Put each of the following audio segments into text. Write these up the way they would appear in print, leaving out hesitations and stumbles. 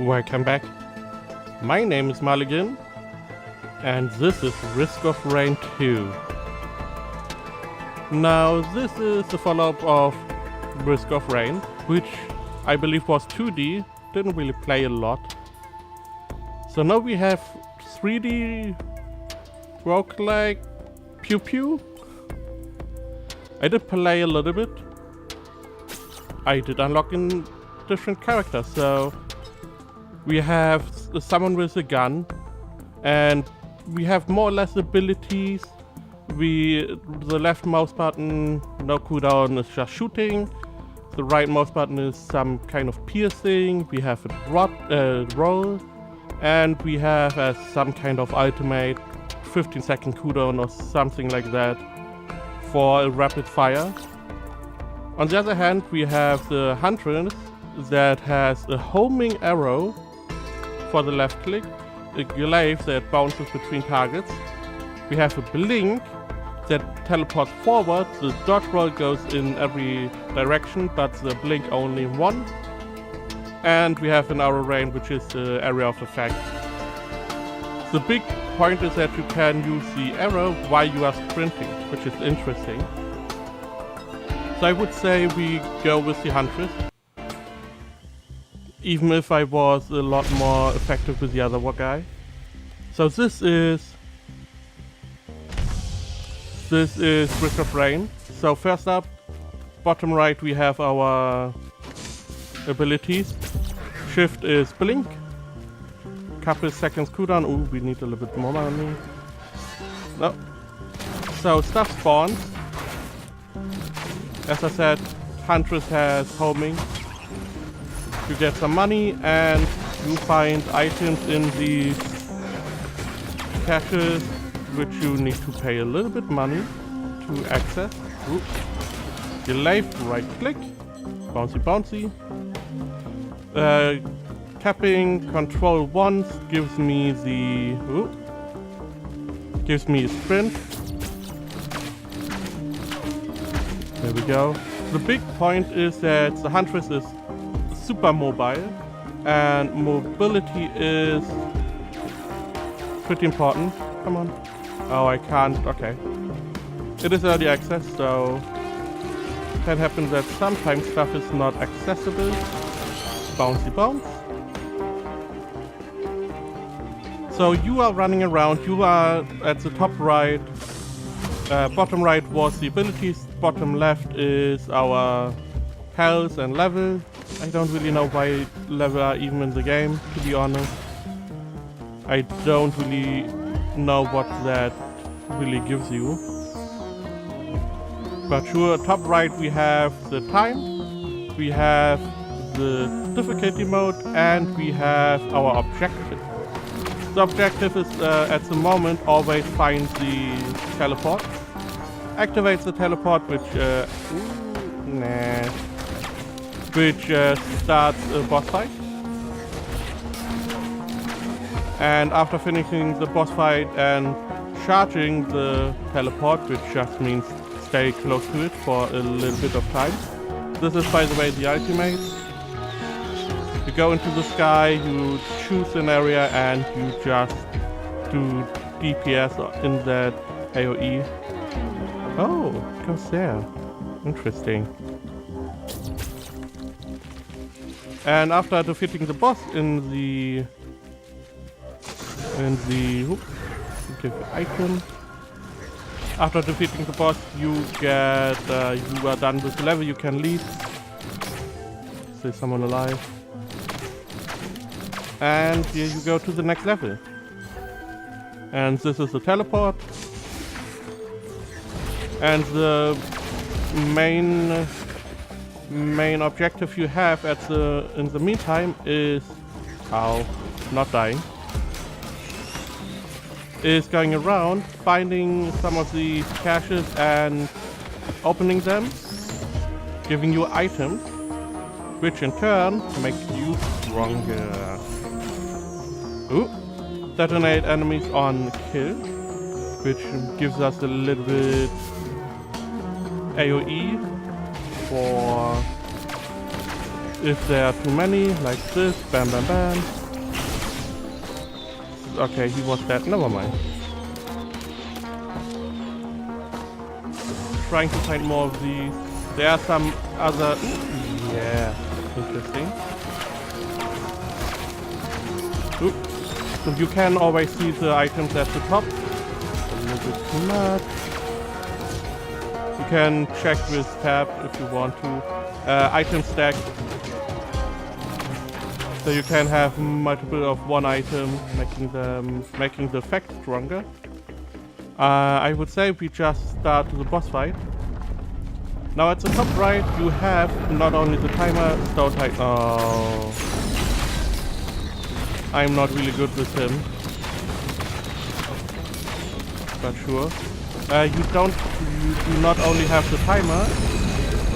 Welcome back. My name is Mulligan, and this is Risk of Rain 2. Now, this is the follow-up of Risk of Rain, which I believe was 2D, didn't really play a lot. So now we have 3D roguelike Pew Pew. I did play a little bit. I did unlock in different characters, so we have someone with a gun, and we have more or less abilities. The left mouse button, no cooldown, is just shooting. The right mouse button is some kind of piercing. We have a roll, and we have some kind of ultimate 15-second cooldown or something like that for a rapid fire. On the other hand, we have the Huntress that has a homing arrow for the left click, a glaive that bounces between targets. We have a blink that teleports forward. The dodge roll goes in every direction, but the blink only in one. And we have an arrow rain, which is the area of effect. The big point is that you can use the arrow while you are sprinting, which is interesting. So I would say we go with the Huntress, even if I was a lot more effective with the other guy. So this is Risk of Rain. So first up, bottom right, we have our abilities. Shift is blink. Couple seconds cooldown. Ooh, we need a little bit more money. No. So stuff spawns. As I said, Huntress has homing. You get some money and you find items in the caches, which you need to pay a little bit money to access. Ooh. You left, right click, bouncy bouncy. Capping control once gives me the a sprint. There we go. The big point is that the Huntress is super mobile, and mobility is pretty important. Come on. Oh, I can't. Okay. It is early access, so it can happen that sometimes stuff is not accessible. Bouncy bounce. So you are running around. You are at the top right. Bottom right was the abilities. Bottom left is our health and level. I don't really know why level are even in the game, to be honest. I don't really know what that really gives you. But sure, top right we have the time, we have the difficulty mode, and we have our objective. The objective is at the moment always find the teleport. Activates the teleport, which starts a boss fight. And after finishing the boss fight and charging the teleport, which just means stay close to it for a little bit of time. This is, by the way, the ultimate. You go into the sky, you choose an area, and you just do DPS in that AoE. Oh, it goes there. Interesting. And after defeating the boss in the give item. After defeating the boss, you get you are done with the level. You can leave. Is someone alive? And here you go to the next level. And this is the teleport. And the main objective you have in the meantime is not dying. Is going around finding some of the caches and opening them, giving you items, which in turn make you stronger. Ooh, detonate enemies on kill, which gives us a little bit AoE if there are too many, like this, bam bam bam. Okay, he was dead, never mind. Trying to find more of these. There are some other... yeah, interesting. Ooh. So you can always see the items at the top. A little bit too much. You can check with tab if you want to. Item stack. So you can have multiple of one item, making the effect stronger. I would say we just start the boss fight. Now at the top right you have not only the timer, stone tight. Oh, I'm not really good with him, but sure. You do not only have the timer.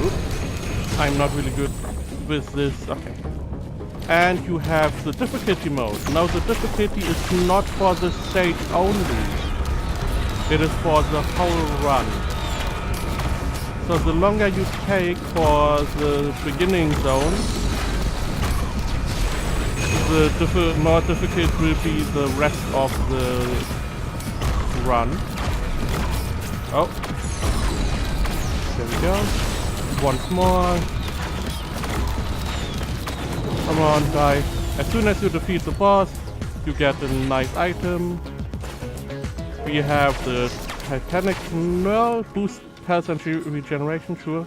Oops. I'm not really good with this. Okay. And you have the difficulty mode. Now the difficulty is not for the stage only. It is for the whole run. So the longer you take for the beginning zone, the more difficult will be the rest of the run. Oh. There we go. Once more. Come on, guy. As soon as you defeat the boss, you get a nice item. We have the Titanic Null boost health and regeneration, sure.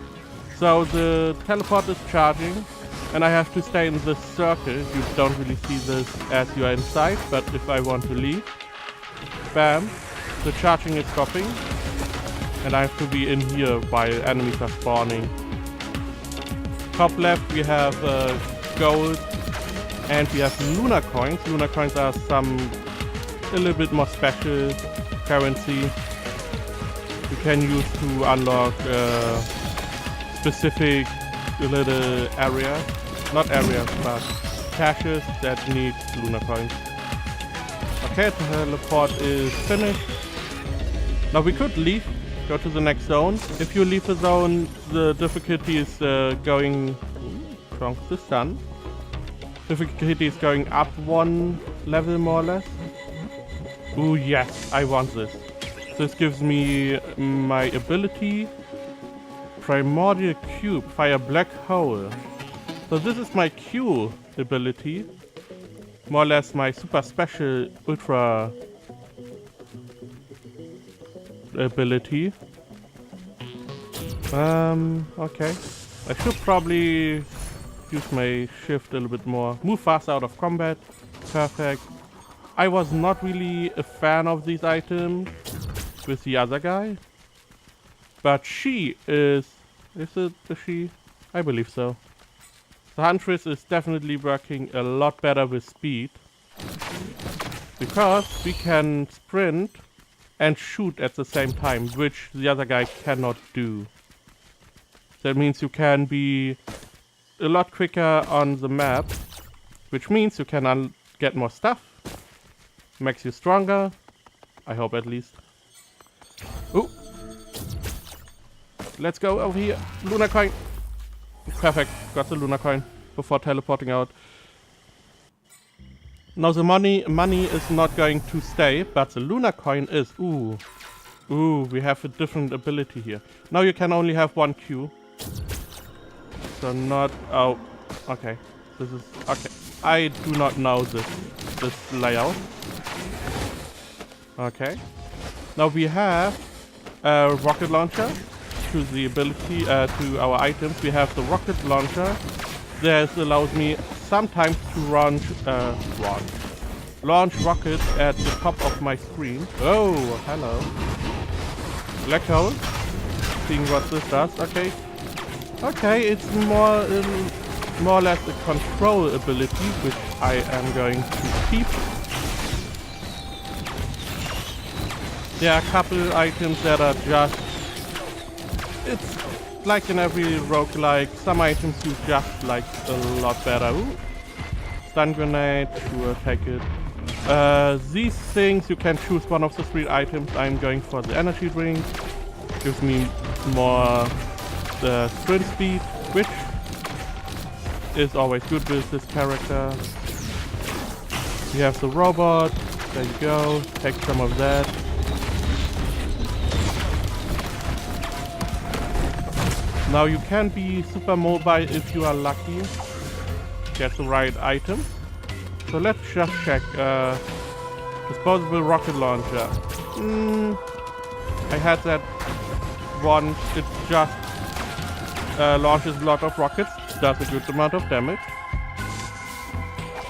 So the teleport is charging, and I have to stay in this circle. You don't really see this as you are inside, but if I want to leave, bam, the charging is stopping, and I have to be in here while enemies are spawning. Top left we have gold, and we have lunar coins. Lunar coins are a little bit more special currency you can use to unlock specific little areas, not areas, but caches that need lunar coins. Okay, the teleport is finished. Now we could leave, go to the next zone. If you leave the zone, the difficulty is going... Trunks is done. Difficulty is going up one level more or less. Ooh, yes, I want this. This gives me my ability. Primordial Cube, Fire Black Hole. So this is my Q ability. More or less my super special ultra ability. Okay. I should probably use my shift a little bit more. Move fast out of combat. Perfect. I was not really a fan of these items with the other guy. But she is... Is she? I believe so. The Huntress is definitely working a lot better with speed. Because we can sprint and shoot at the same time, which the other guy cannot do. That means you can be a lot quicker on the map, which means you can get more stuff. Makes you stronger. I hope at least. Ooh. Let's go over here. Lunar coin. Perfect. Got the lunar coin before teleporting out. Now the money is not going to stay, but the lunar coin is. Ooh. Ooh, we have a different ability here. Now you can only have one Q. So not... Oh. Okay. This is... Okay. I do not know this layout. Okay. Now we have a rocket launcher. To the ability, to our items, we have the rocket launcher. This allows me sometimes to launch rockets at the top of my screen. Oh, hello. Black hole. Seeing what this does. Okay. Okay, it's more or less a control ability, which I am going to keep. There are a couple items that are just... It's like in every roguelike, some items you just like a lot better. Ooh. Stun grenade, sure, take it. These things, you can choose one of the 3 items. I'm going for the energy drink. Gives me more sprint speed, which is always good with this character. We have the robot. There you go. Take some of that. Now you can be super mobile if you are lucky. Get the right item. So let's just check. Disposable rocket launcher. I had that one. It just launches a lot of rockets. Does a good amount of damage.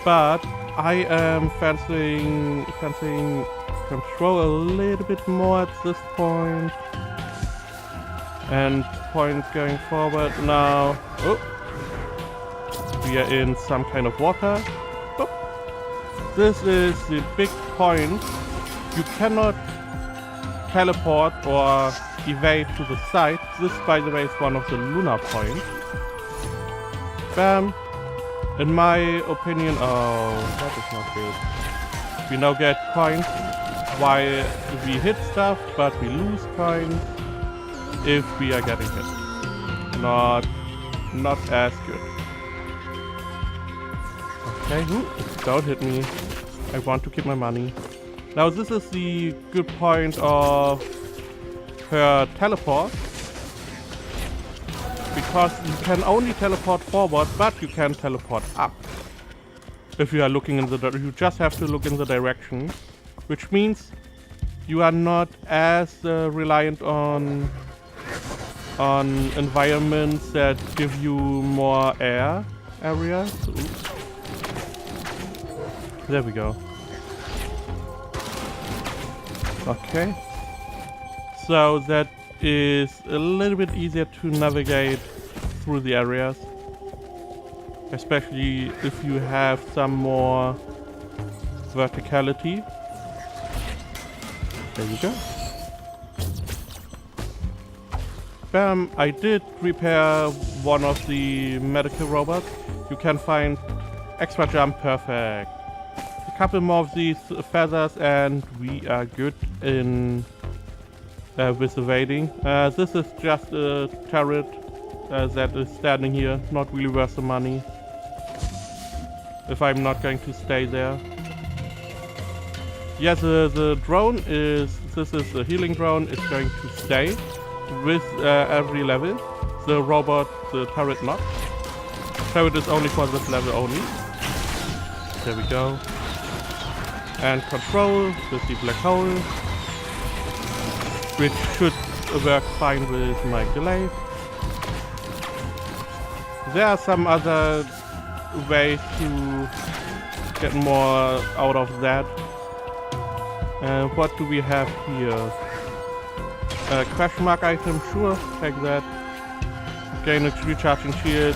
But I am fancying control a little bit more at this point. And point going forward now. Oh, we are in some kind of water. Oh. This is the big point. You cannot teleport or evade to the side. This, by the way, is one of the lunar points. Bam. In my opinion, oh, that is not good. We now get coins while we hit stuff, but we lose coins if we are getting hit. Not as good. Okay, don't hit me. I want to keep my money. Now this is the good point of her teleport. Because you can only teleport forward, but you can teleport up. If you are looking in the you just have to look in the direction. Which means you are not as reliant on environments that give you more areas. Oops. There we go. Okay. So that is a little bit easier to navigate through the areas. Especially if you have some more verticality. There you go. Bam, I did repair one of the medical robots. You can find extra jump, perfect. A couple more of these feathers and we are good in with evading. This is just a turret that is standing here, not really worth the money. If I'm not going to stay there. Yes, the drone is, this is a healing drone, it's going to stay with every level. The robot, the turret not. Turret is only for this level only. There we go. And control with the black hole, which should work fine with my delay. There are some other ways to get more out of that. What do we have here? Question mark item, sure, take that. Gain a recharging shield.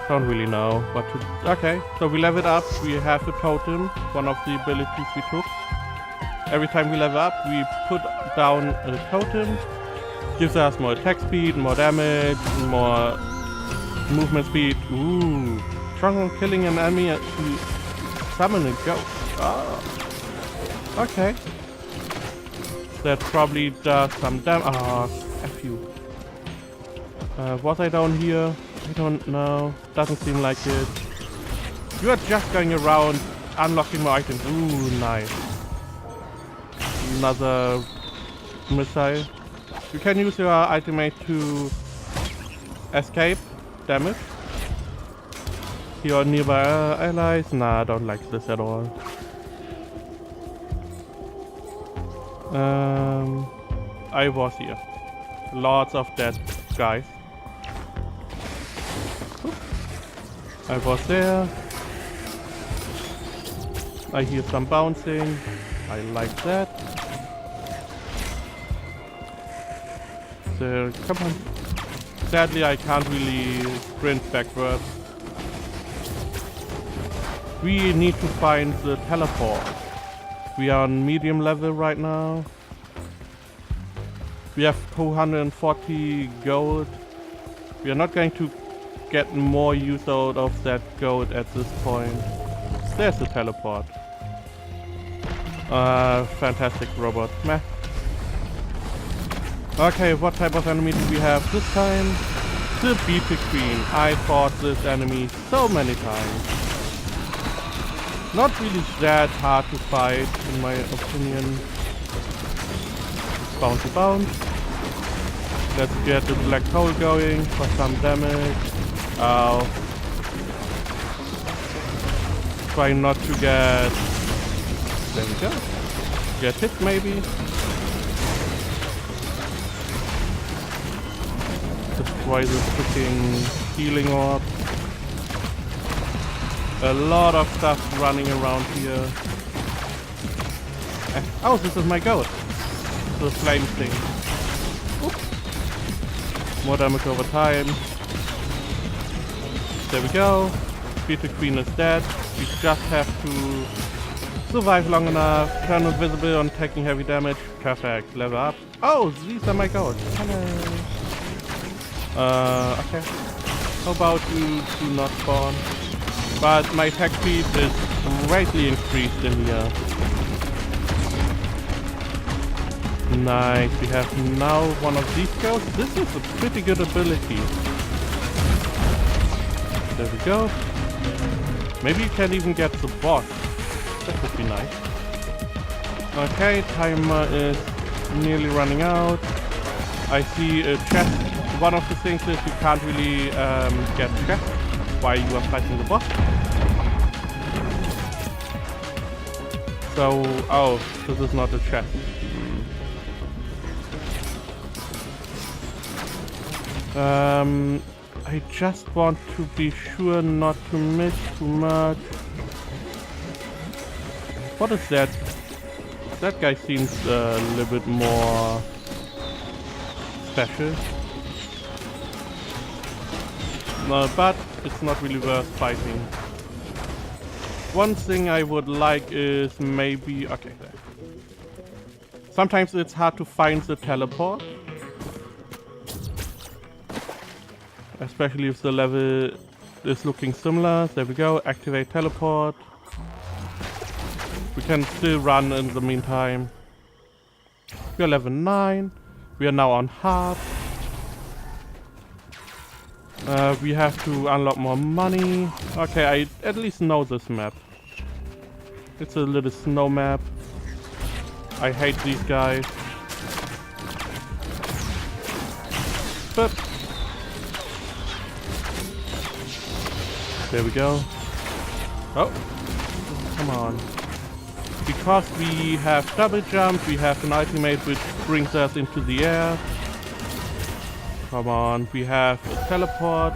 Don't really know what to... Okay, so we level up, we have a totem, one of the abilities we took. Every time we level up, we put down a totem. Gives us more attack speed, more damage, more movement speed. Ooh, strong on killing an enemy to summon a ghost. Oh, okay. That probably does some damage. Ah, F you. Was I down here? I don't know. Doesn't seem like it. You are just going around unlocking more items. Ooh, nice. Another missile. You can use your ultimate to escape damage. Your nearby allies. Nah, I don't like this at all. I was here. Lots of dead guys. I was there. I hear some bouncing. I like that. So, come on. Sadly, I can't really sprint backwards. We need to find the teleport. We are on medium level right now. We have 240 gold. We are not going to get more use out of that gold at this point. There's the teleport. Fantastic robot. Meh. Okay, what type of enemy do we have this time? The Beetle Queen. I fought this enemy so many times. Not really that hard to fight, in my opinion. Bouncy bounce. Let's get the black hole going for some damage. Ow. Try not to get... There we go. Get hit maybe. Destroy the freaking healing orb. A lot of stuff running around here. Oh, this is my goat. The flame thing. Oops. More damage over time. There we go. Beetle Queen is dead. We just have to survive long enough. Turn invisible on taking heavy damage. Perfect. Level up. Oh, these are my goats. Hello. Okay. How about you do not spawn? But my attack speed is greatly increased in here. Nice. We have now one of these goats. This is a pretty good ability. There we go. Maybe you can even get the boss. That would be nice. Okay, timer is nearly running out. I see a chest. One of the things is you can't really get chests while you are fighting the boss. So, oh, this is not a chest. I just want to be sure not to miss too much. What is that? That guy seems a little bit more special. No, but it's not really worth fighting. One thing I would like is maybe... Okay, there. Sometimes it's hard to find the teleport. Especially if the level is looking similar. There we go, activate teleport. We can still run in the meantime. We are level 9. We are now on hard. We have to unlock more money. Okay, I at least know this map. It's a little snow map. I hate these guys. But there we go. Oh, come on. Because we have double jump, we have an ultimate which brings us into the air. Come on, we have a teleport.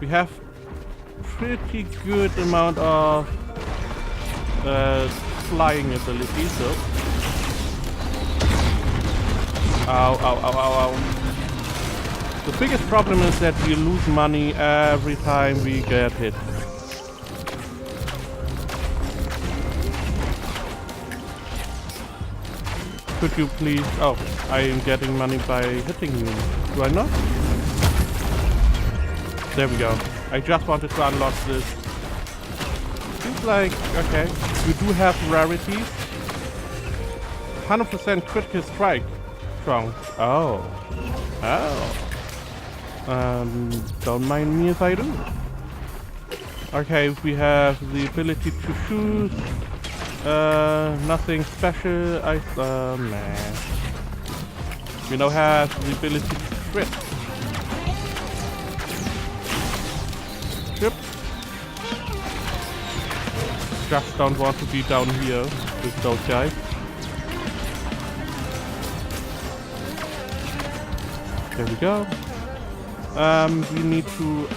We have pretty good amount of flying ability, so. Ow, ow, ow, ow, ow. The biggest problem is that we lose money every time we get hit. Could you please... Oh, I am getting money by hitting you. Do I not? There we go. I just wanted to unlock this. Seems like... Okay. We do have rarities. 100% critical strike. Strong. Oh. Oh. Don't mind me if I do. Okay, we have the ability to shoot. Nothing special. Nah. We now have the ability to crit. Yep. Just don't want to be down here with those guys. There we go. We need to...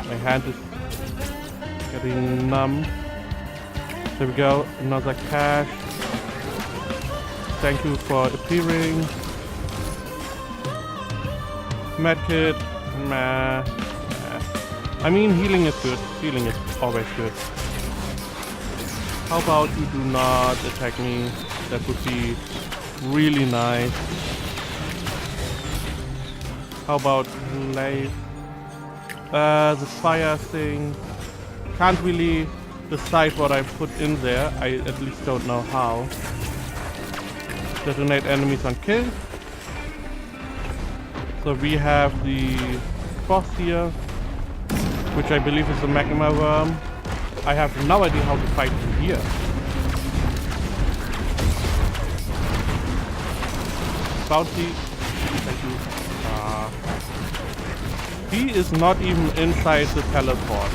my hand is getting numb. There we go, another cash. Thank you for appearing. Medkit, meh. I mean, healing is good. Healing is always good. How about you do not attack me? That would be really nice. How about Glaive? The fire thing. Can't really decide what I put in there. I at least don't know how. Detonate enemies on kill. So we have the boss here, which I believe is a magma worm. I have no idea how to fight him here. Bounty. Thank you. He is not even inside the teleport.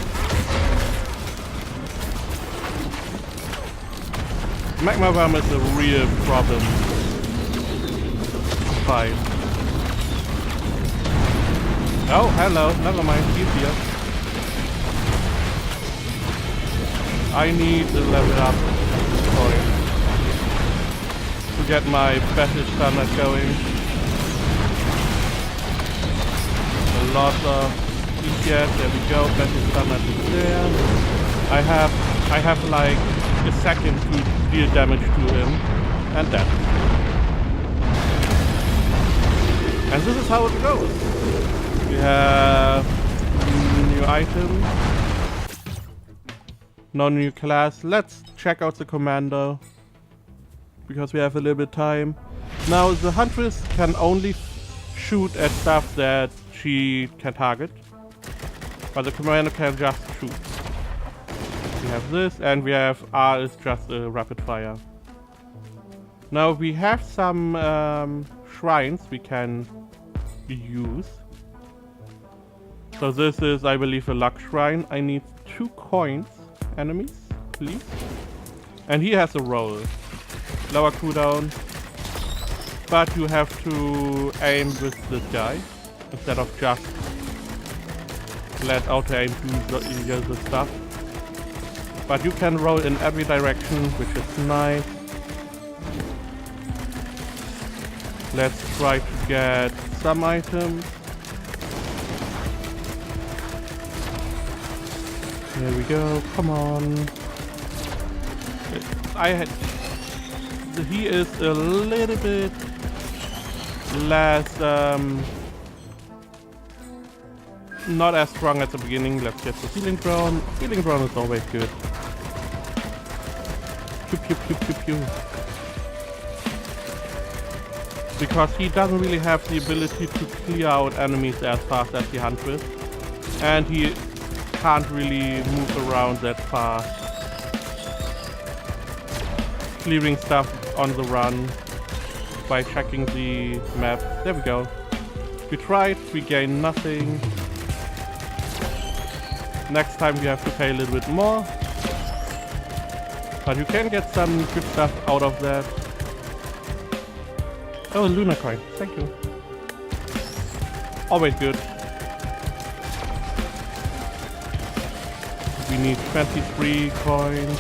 Magma worm is a real problem. Fine. Oh, hello. Never mind. He's here. I need to level up to get my passage standard going. A lot of ETS. There we go. Passage standard is there. I have like a second to deal damage to him, and that. And this is how it goes. We have new item, no new class. Let's check out the commander because we have a little bit of time. Now the Huntress can only shoot at stuff that she can target, but the commander can just shoot. We have this, and we have R is just a rapid fire. Now we have some shrines we can use. So this is, I believe, a luck shrine. I need 2 coins, enemies, please. And he has a roll. Lower cooldown. But you have to aim with this guy instead of just let auto aim do the stuff. But you can roll in every direction, which is nice. Let's try to get some items. There we go, come on. He is a little bit less, not as strong at the beginning. Let's get the healing drone. Healing drone is always good. Pew pew pew pew pew. Because he doesn't really have the ability to clear out enemies as fast as the Huntress. And he can't really move around that fast. Clearing stuff on the run by checking the map. There we go. We tried, we gained nothing. Next time you have to pay a little bit more. But you can get some good stuff out of that. Oh, a Luna coin. Thank you. Always good. We need 23 coins.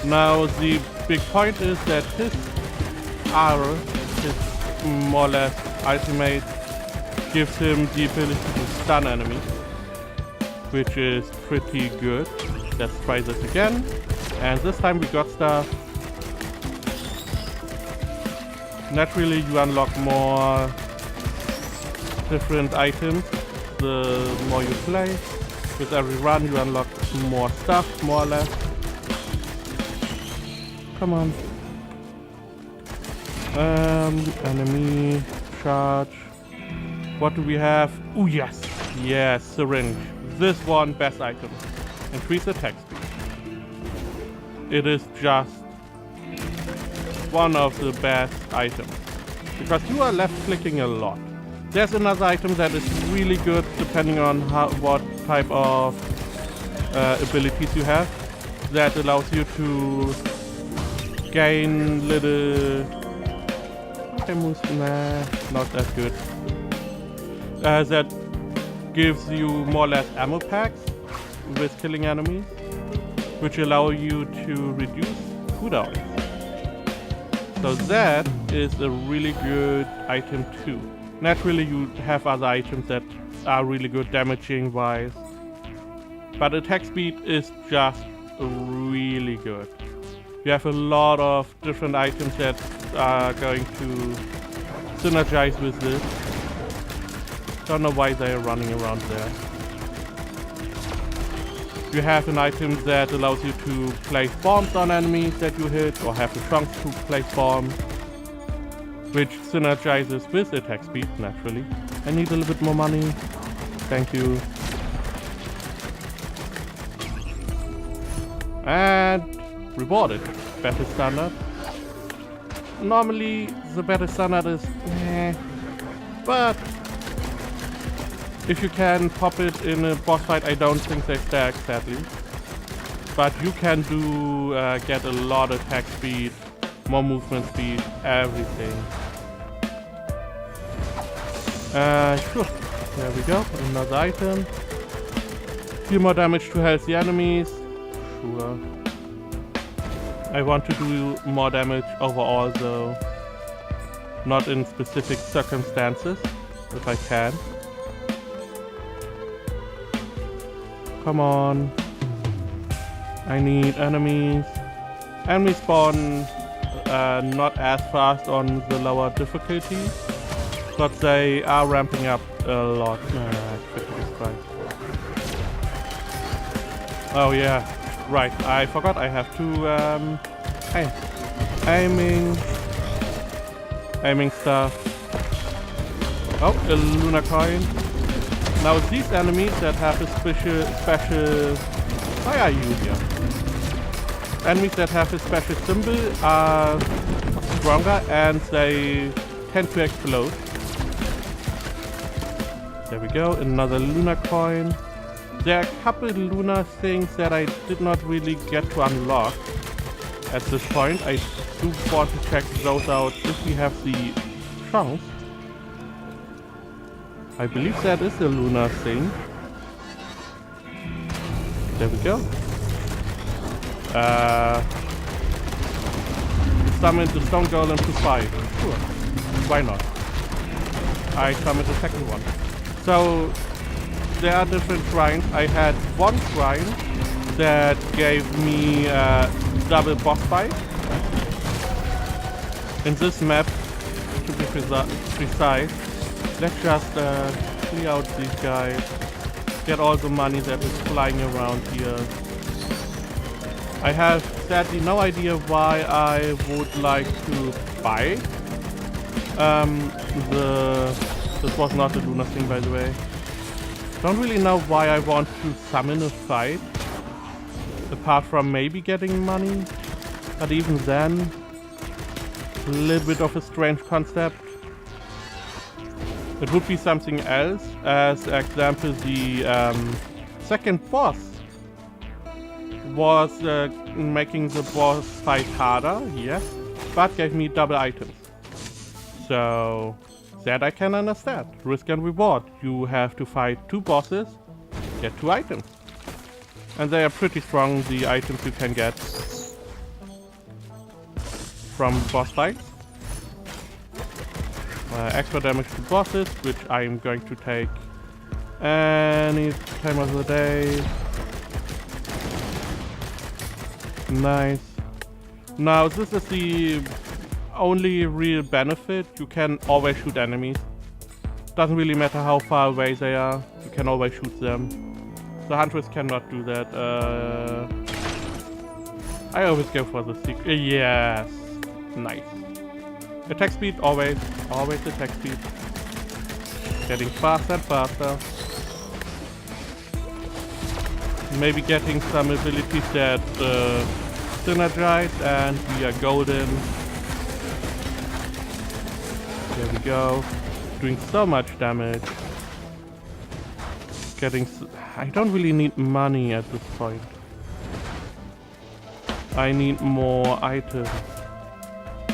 Now the big point is that his R, his more or less ultimate, gives him the ability to stun enemies, which is pretty good. Let's try this again. And this time we got stuff. Naturally you unlock more different items the more you play. With every run you unlock more stuff, more or less. Come on. Enemy, charge. What do we have? Oh yes, yes, syringe. This one, best item. Increase attack speed. It is just one of the best items. Because you are left clicking a lot. There's another item that is really good depending on what type of abilities you have. That allows you to gain little... Nah, not that good. That gives you more or less ammo packs with killing enemies, which allow you to reduce cooldowns. So that is a really good item too. Naturally you have other items that are really good damaging wise, but attack speed is just really good. You have a lot of different items that are going to synergize with this. Don't know why they are running around there. You have an item that allows you to place bombs on enemies that you hit, or have the trunks to place bombs. which synergizes with attack speed, naturally. I need a little bit more money. Thank you. And rewarded. Battle standard. Normally, the battle standard is but if you can pop it in a boss fight, I don't think they stack, sadly. But you can do get a lot of attack speed, more movement speed, everything. Sure. There we go. Another item. Deal more damage to healthy enemies. Sure. I want to do more damage overall, though. Not in specific circumstances, if I can. Come on. I need enemies. Enemies spawn not as fast on the lower difficulty, but they are ramping up a lot. Oh yeah, right. I forgot I have to aiming stuff. Oh, a lunar coin. Now these enemies that have a special why are you here? Enemies that have a special symbol are stronger and they tend to explode. There we go, another lunar coin. There are a couple lunar things that I did not really get to unlock at this point. I do want to check those out if we have the chance. I believe that is a lunar thing. There we go. Summon the stone golem to fight. Sure. Why not? I summoned the second one. So there are different shrines. I had one shrine that gave me double boss fight. In this map, to be precise, let's just clear out these guys. Get all the money that is flying around here. I have sadly no idea why I would like to buy. This was not a lunar thing, by the way. Don't really know why I want to summon a fight, apart from maybe getting money. But even then, a little bit of a strange concept. It would be something else, as example the second boss was making the boss fight harder, yes, but gave me double items. So that I can understand. Risk and reward. You have to fight two bosses, get two items. And they are pretty strong, the items you can get from boss fights. Extra damage to bosses, which I'm going to take any time of the day. Nice. Now this is the only real benefit. You can always shoot enemies. Doesn't really matter how far away they are. You can always shoot them. The Huntress cannot do that. I always go for the secret. Yes. Nice. Attack speed, always attack speed. Getting faster and faster. Maybe getting some abilities that synergize, and we are golden. There we go. Doing so much damage. I don't really need money at this point. I need more items.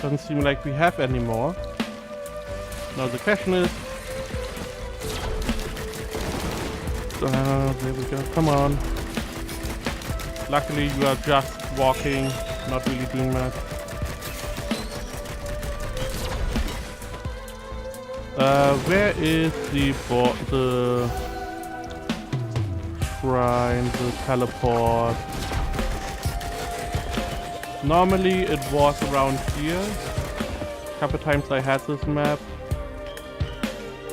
Doesn't seem like we have any more. Now the question is... there we go, come on. Luckily you are just walking, not really doing much. Where is the shrine, the teleport? Normally it was around here. A couple times I had this map.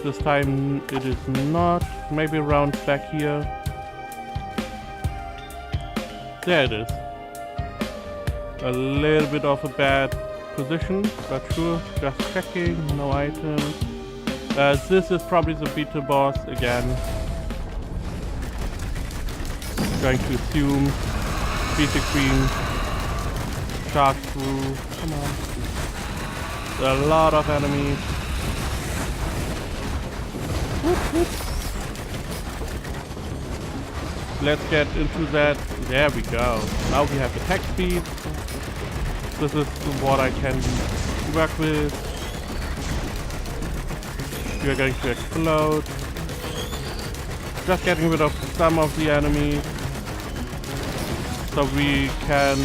This time it is not. Maybe around back here. There it is. A little bit of a bad position, but sure, just checking, no items. This is probably the beta boss again. Going to assume beta queen, charge through, come on. There are a lot of enemies. Whoop, whoop. Let's get into that. There we go. Now we have attack speed. This is what I can work with. We are going to explode. Just getting rid of some of the enemies, so we can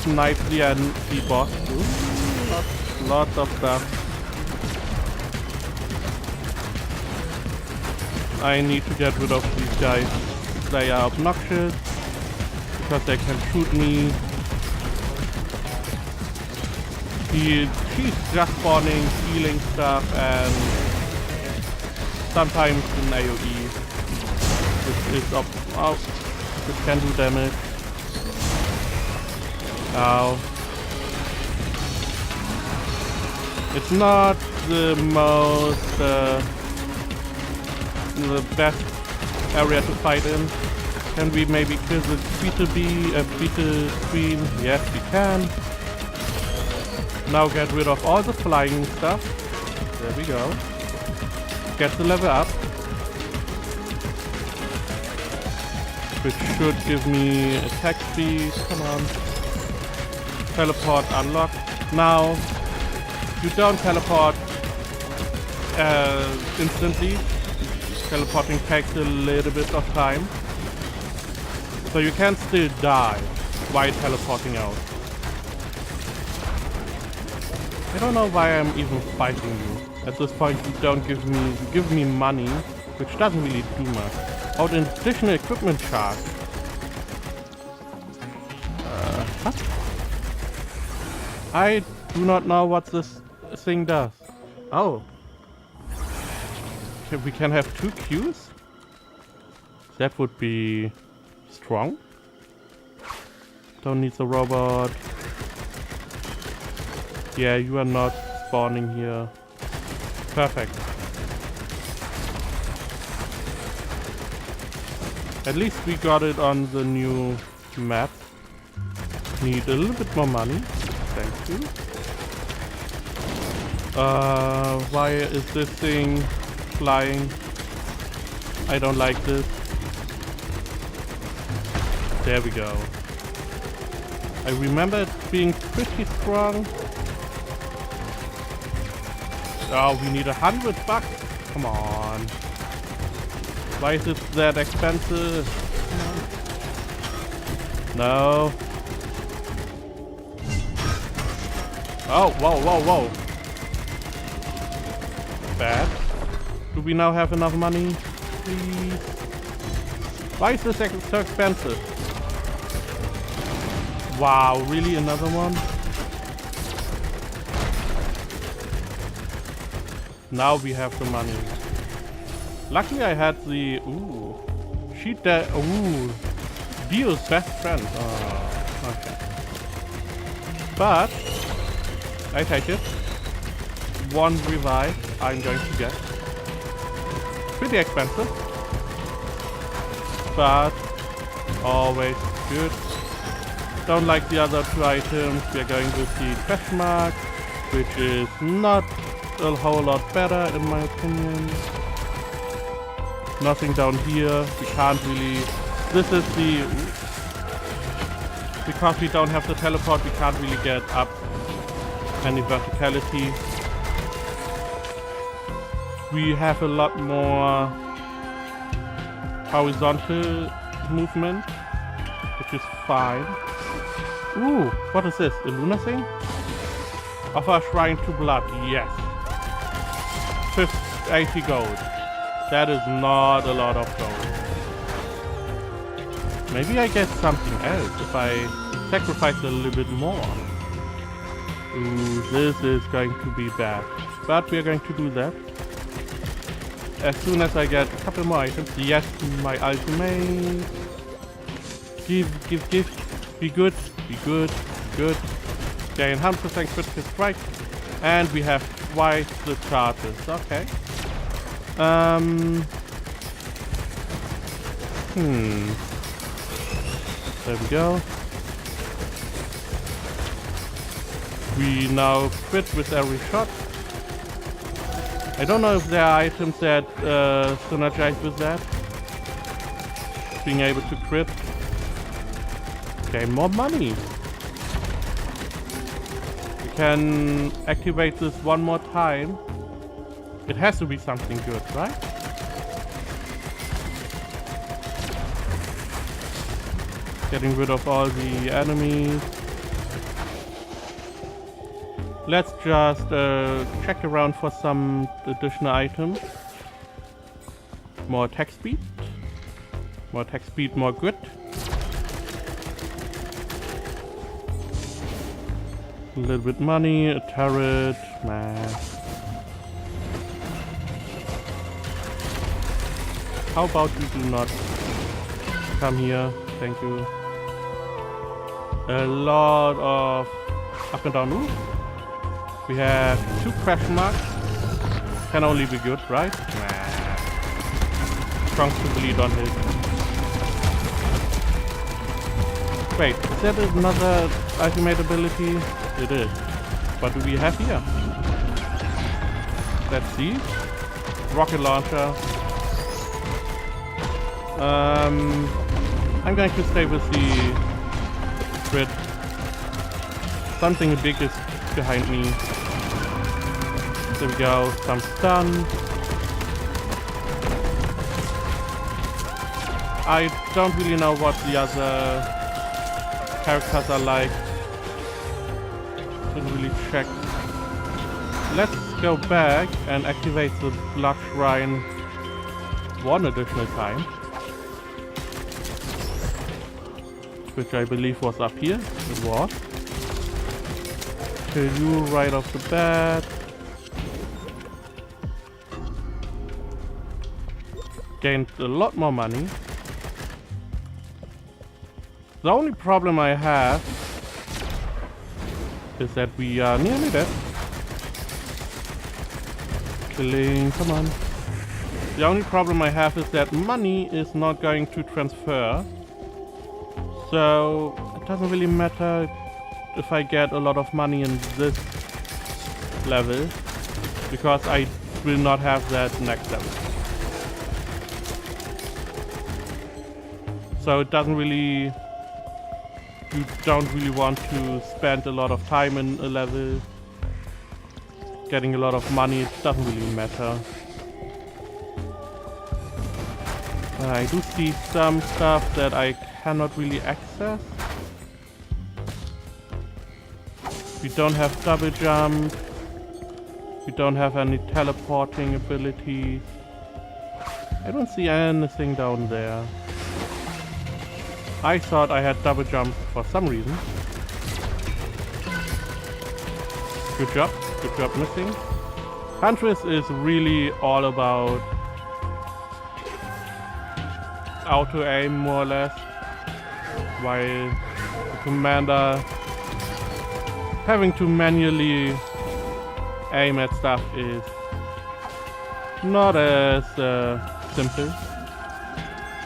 snipe the boss. Ooh, lots of stuff. I need to get rid of these guys. They are obnoxious because they can shoot me. She's just spawning, healing stuff, and sometimes an AoE, which is which can do damage. Ow. It's not the most the best area to fight in. Can we maybe kill the beta queen? Yes, we can. Now get rid of all the flying stuff. There we go. Get the level up, which should give me attack speed. Come on. Teleport unlocked. Now, you don't teleport instantly. Teleporting takes a little bit of time. So you can still die while teleporting out. I don't know why I'm even fighting you. At this point you don't give me money, which doesn't really do much. Oh, the additional equipment charge. What? I do not know what this thing does. Oh. Okay, we can have 2 queues? That would be strong. Don't need the robot. Yeah, you are not spawning here. Perfect. At least we got it on the new map. Need a little bit more money. Thank you. Why is this thing flying? I don't like this. There we go. I remember it being pretty strong. Oh, we need $100. Come on. Why is it that expensive? No. Oh, whoa, whoa, whoa. Bad. Do we now have enough money? Please. Why is this so expensive? Wow, really another one? Now we have the money. Luckily I had the... Ooh. Ooh. Dio's best friend. Oh, okay. But... I take it. 1 revive I'm going to get. Pretty expensive. But... always good. Don't like the other 2 items. We are going with the question mark, which is not a whole lot better in my opinion. Nothing down here. We can't really... This is the... Because we don't have the teleport, we can't really get up any verticality. We have a lot more horizontal movement, which is fine. Ooh, what is this? A lunar thing? Offer a shrine to blood. Yes. 80 gold. That is not a lot of gold. Maybe I get something else if I sacrifice a little bit more. Ooh, this is going to be bad. But we are going to do that. As soon as I get a couple more items. Yes, my ultimate. Give. Be good. Be good. Good. Gain 100% critical strike. And we have twice the charges. Okay. There we go. We now crit with every shot. I don't know if there are items that synergize with that. Being able to crit. Gain more money. We can activate this one more time. It has to be something good, right? Getting rid of all the enemies. Let's just check around for some additional items. More attack speed. More attack speed, more grit. A little bit money, a turret, nah. How about you do not come here? Thank you. A lot of up and down moves. We have 2 question marks. Can only be good, right? Nah. Strong to bleed on hit. Wait, is that another ultimate ability? It is. What do we have here? Let's see. Rocket launcher. I'm going to stay with the grid. Something big is behind me. There we go. Some stun. I don't really know what the other characters are like. Didn't really check. Let's go back and activate the blood shrine one additional time. Which I believe was up here. It was. Kill you right off the bat. Gained a lot more money. The only problem I have is that we are nearly dead. Killing, come on. The only problem I have is that money is not going to transfer. So it doesn't really matter if I get a lot of money in this level, because I will not have that next level. So it doesn't really, you don't really want to spend a lot of time in a level getting a lot of money. It doesn't really matter. I do see some stuff that I cannot really access. We don't have double jump. We don't have any teleporting abilities. I don't see anything down there. I thought I had double jump for some reason. Good job missing. Huntress is really all about auto aim more or less, while the commander having to manually aim at stuff is not as simple.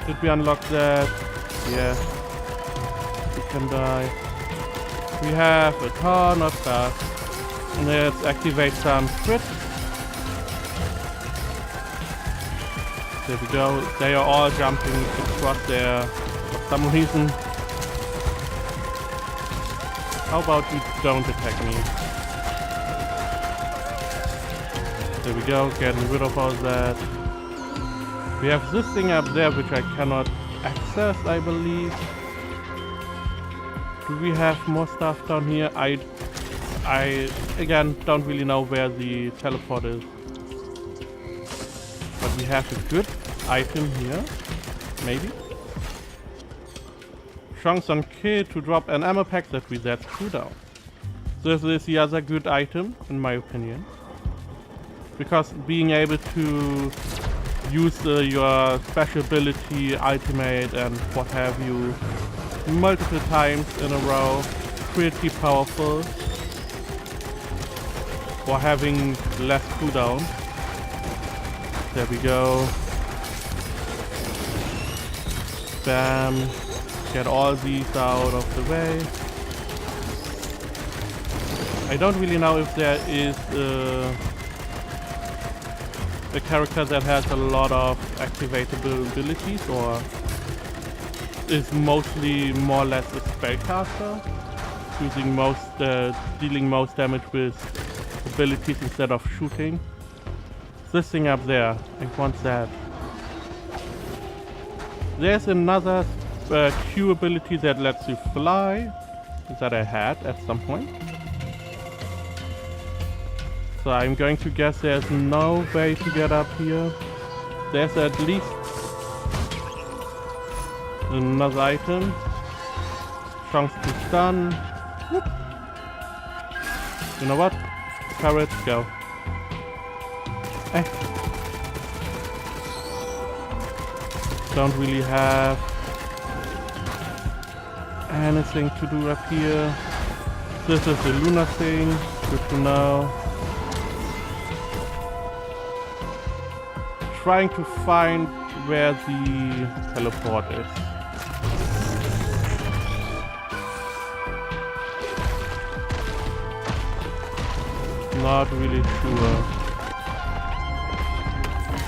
Did we unlock that? Yeah. We can die. We have a ton of stuff. And let's activate some crit. There we go. They are all jumping across there for some reason. How about you don't attack me? There we go, getting rid of all that. We have this thing up there which I cannot access, I believe. Do we have more stuff down here? I again don't really know where the teleport is. But we have a good item here, maybe. Chance on kill to drop an ammo pack that resets cooldown. This is the other good item, in my opinion. Because being able to use your special ability, ultimate and what have you multiple times in a row, pretty powerful. for having less cooldown. There we go. Bam. Get all these out of the way. I don't really know if there is a character that has a lot of activatable abilities, or is mostly more or less a spellcaster, using dealing most damage with abilities instead of shooting. This thing up there, I want that. There's another Q ability that lets you fly, that I had at some point. So I'm going to guess there's no way to get up here. There's at least another item. Chance to stun. Whoop. You know what? Courage, go. Don't really have anything to do up here. This is the Luna thing, good to know. Trying to find where the teleport is. Not really sure.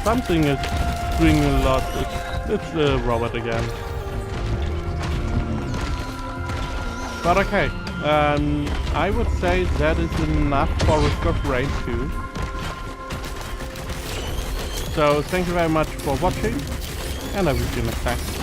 Something is doing a lot. It's a robot again. But okay, I would say that is enough for Risk of Rain 2. So thank you very much for watching, and I will see you next time.